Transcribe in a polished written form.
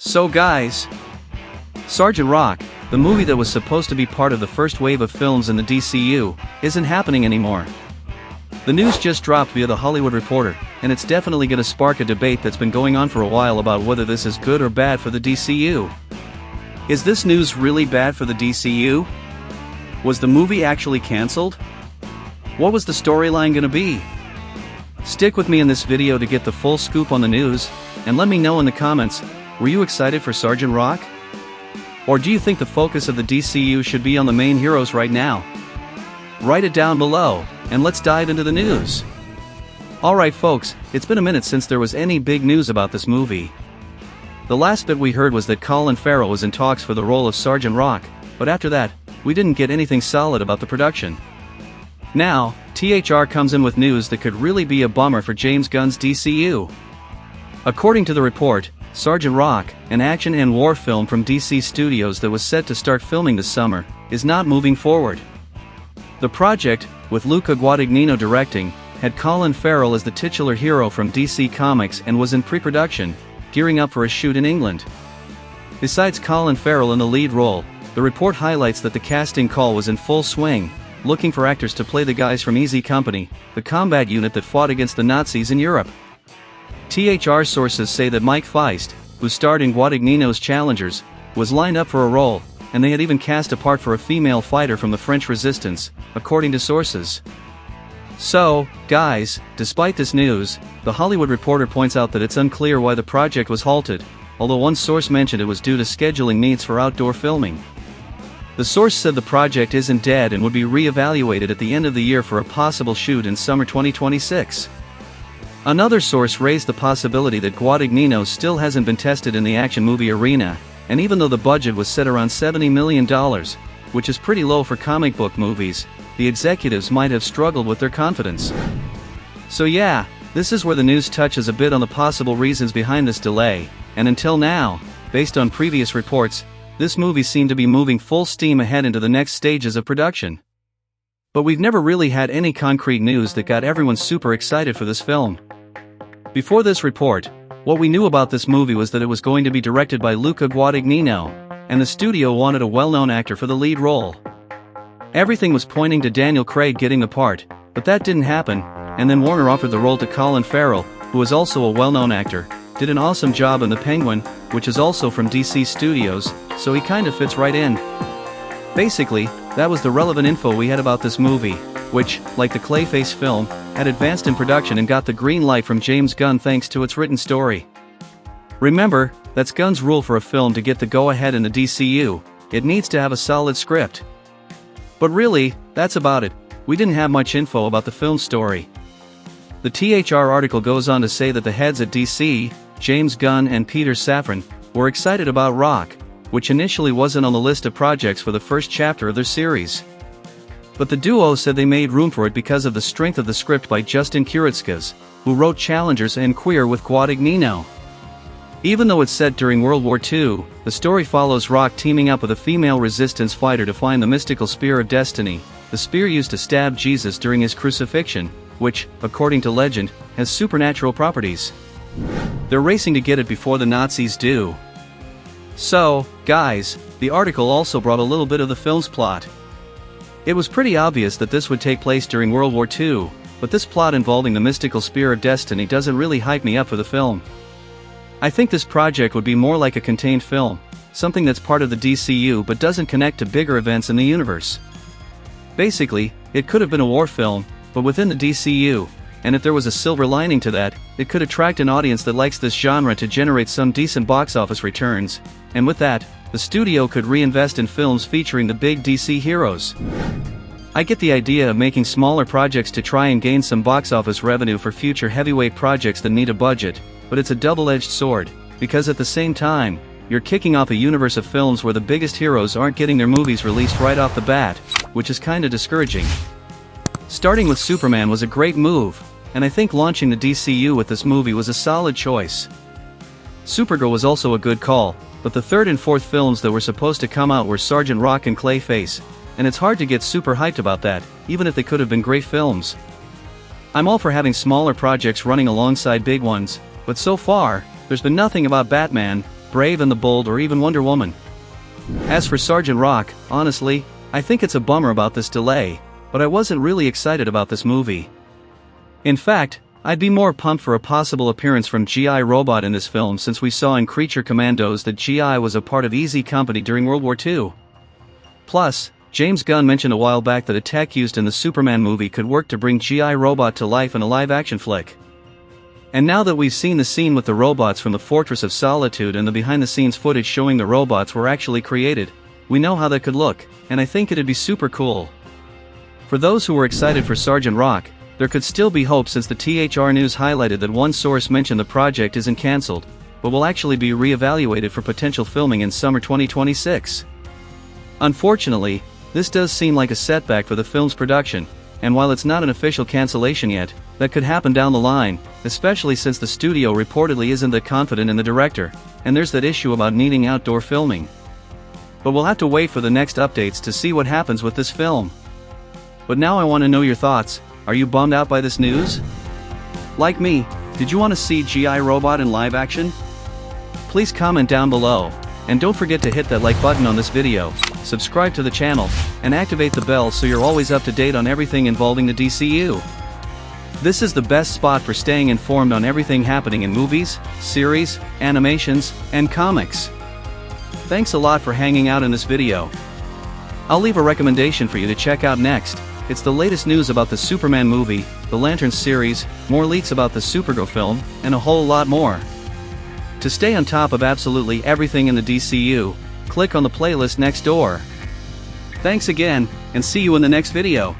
So guys, Sergeant Rock, the movie that was supposed to be part of the first wave of films in the DCU, isn't happening anymore. The news just dropped via The Hollywood Reporter, and it's definitely gonna spark a debate that's been going on for a while about whether this is good or bad for the DCU. Is this news really bad for the DCU? Was the movie actually cancelled? What was the storyline gonna be? Stick with me in this video to get the full scoop on the news, and let me know in the comments, were you excited for Sergeant Rock? Or do you think the focus of the DCU should be on the main heroes right now? Write it down below, and let's dive into the news. Alright folks, it's been a minute since there was any big news about this movie. The last bit we heard was that Colin Farrell was in talks for the role of Sergeant Rock, but after that, we didn't get anything solid about the production. Now, THR comes in with news that could really be a bummer for James Gunn's DCU. According to the report, Sergeant Rock, an action and war film from DC Studios that was set to start filming this summer, is not moving forward. The project, with Luca Guadagnino directing, had Colin Farrell as the titular hero from DC Comics and was in pre-production, gearing up for a shoot in England. Besides Colin Farrell in the lead role, the report highlights that the casting call was in full swing, looking for actors to play the guys from Easy Company, the combat unit that fought against the Nazis in Europe. THR sources say that Mike Feist, who starred in Guadagnino's Challengers, was lined up for a role, and they had even cast a part for a female fighter from the French Resistance, according to sources. So, guys, despite this news, The Hollywood Reporter points out that it's unclear why the project was halted, although one source mentioned it was due to scheduling needs for outdoor filming. The source said the project isn't dead and would be re-evaluated at the end of the year for a possible shoot in summer 2026. Another source raised the possibility that Guadagnino still hasn't been tested in the action movie arena, and even though the budget was set around $70 million, which is pretty low for comic book movies, the executives might have struggled with their confidence. So yeah, this is where the news touches a bit on the possible reasons behind this delay, and until now, based on previous reports, this movie seemed to be moving full steam ahead into the next stages of production. But we've never really had any concrete news that got everyone super excited for this film. Before this report, what we knew about this movie was that it was going to be directed by Luca Guadagnino, and the studio wanted a well-known actor for the lead role. Everything was pointing to Daniel Craig getting the part, but that didn't happen, and then Warner offered the role to Colin Farrell, who is also a well-known actor, did an awesome job in The Penguin, which is also from DC Studios, so he kinda fits right in. Basically, that was the relevant info we had about this movie, which, like the Clayface film, had advanced in production and got the green light from James Gunn thanks to its written story. Remember, that's Gunn's rule for a film to get the go-ahead in the DCU, it needs to have a solid script. But really, that's about it, we didn't have much info about the film story. The THR article goes on to say that the heads at DC, James Gunn and Peter Safran, were excited about Rock, which initially wasn't on the list of projects for the first chapter of their series. But the duo said they made room for it because of the strength of the script by Justin Kuritskas, who wrote Challengers and Queer with Guadagnino. Even though it's set during World War II, the story follows Rock teaming up with a female resistance fighter to find the mystical Spear of Destiny, the spear used to stab Jesus during his crucifixion, which, according to legend, has supernatural properties. They're racing to get it before the Nazis do. So, guys, the article also brought a little bit of the film's plot. It was pretty obvious that this would take place during World War II, but this plot involving the mystical Spear of Destiny doesn't really hype me up for the film. I think this project would be more like a contained film, something that's part of the DCU but doesn't connect to bigger events in the universe. Basically, it could have been a war film, but within the DCU, and if there was a silver lining to that, it could attract an audience that likes this genre to generate some decent box office returns, and with that, the studio could reinvest in films featuring the big DC heroes. I get the idea of making smaller projects to try and gain some box office revenue for future heavyweight projects that need a budget, but it's a double-edged sword, because at the same time, you're kicking off a universe of films where the biggest heroes aren't getting their movies released right off the bat, which is kinda discouraging. Starting with Superman was a great move, and I think launching the DCU with this movie was a solid choice. Supergirl was also a good call, but the third and fourth films that were supposed to come out were Sergeant Rock and Clayface, and it's hard to get super hyped about that, even if they could have been great films. I'm all for having smaller projects running alongside big ones, but so far, there's been nothing about Batman, Brave and the Bold or even Wonder Woman. As for Sergeant Rock, honestly, I think it's a bummer about this delay, but I wasn't really excited about this movie. In fact, I'd be more pumped for a possible appearance from G.I. Robot in this film, since we saw in Creature Commandos that G.I. was a part of Easy Company during World War II. Plus, James Gunn mentioned a while back that a tech used in the Superman movie could work to bring G.I. Robot to life in a live-action flick. And now that we've seen the scene with the robots from the Fortress of Solitude and the behind-the-scenes footage showing the robots were actually created, we know how that could look, and I think it'd be super cool. For those who were excited for Sergeant Rock, there could still be hope, since the THR News highlighted that one source mentioned the project isn't cancelled, but will actually be re-evaluated for potential filming in summer 2026. Unfortunately, this does seem like a setback for the film's production, and while it's not an official cancellation yet, that could happen down the line, especially since the studio reportedly isn't that confident in the director, and there's that issue about needing outdoor filming. But we'll have to wait for the next updates to see what happens with this film. But now I want to know your thoughts. Are you bummed out by this news? Like me, did you want to see G.I. Robot in live action? Please comment down below, and don't forget to hit that like button on this video, subscribe to the channel, and activate the bell so you're always up to date on everything involving the DCU. This is the best spot for staying informed on everything happening in movies, series, animations, and comics. Thanks a lot for hanging out in this video. I'll leave a recommendation for you to check out next. It's the latest news about the Superman movie, the Lanterns series, more leaks about the Supergirl film, and a whole lot more. To stay on top of absolutely everything in the DCU, click on the playlist next door. Thanks again, and see you in the next video.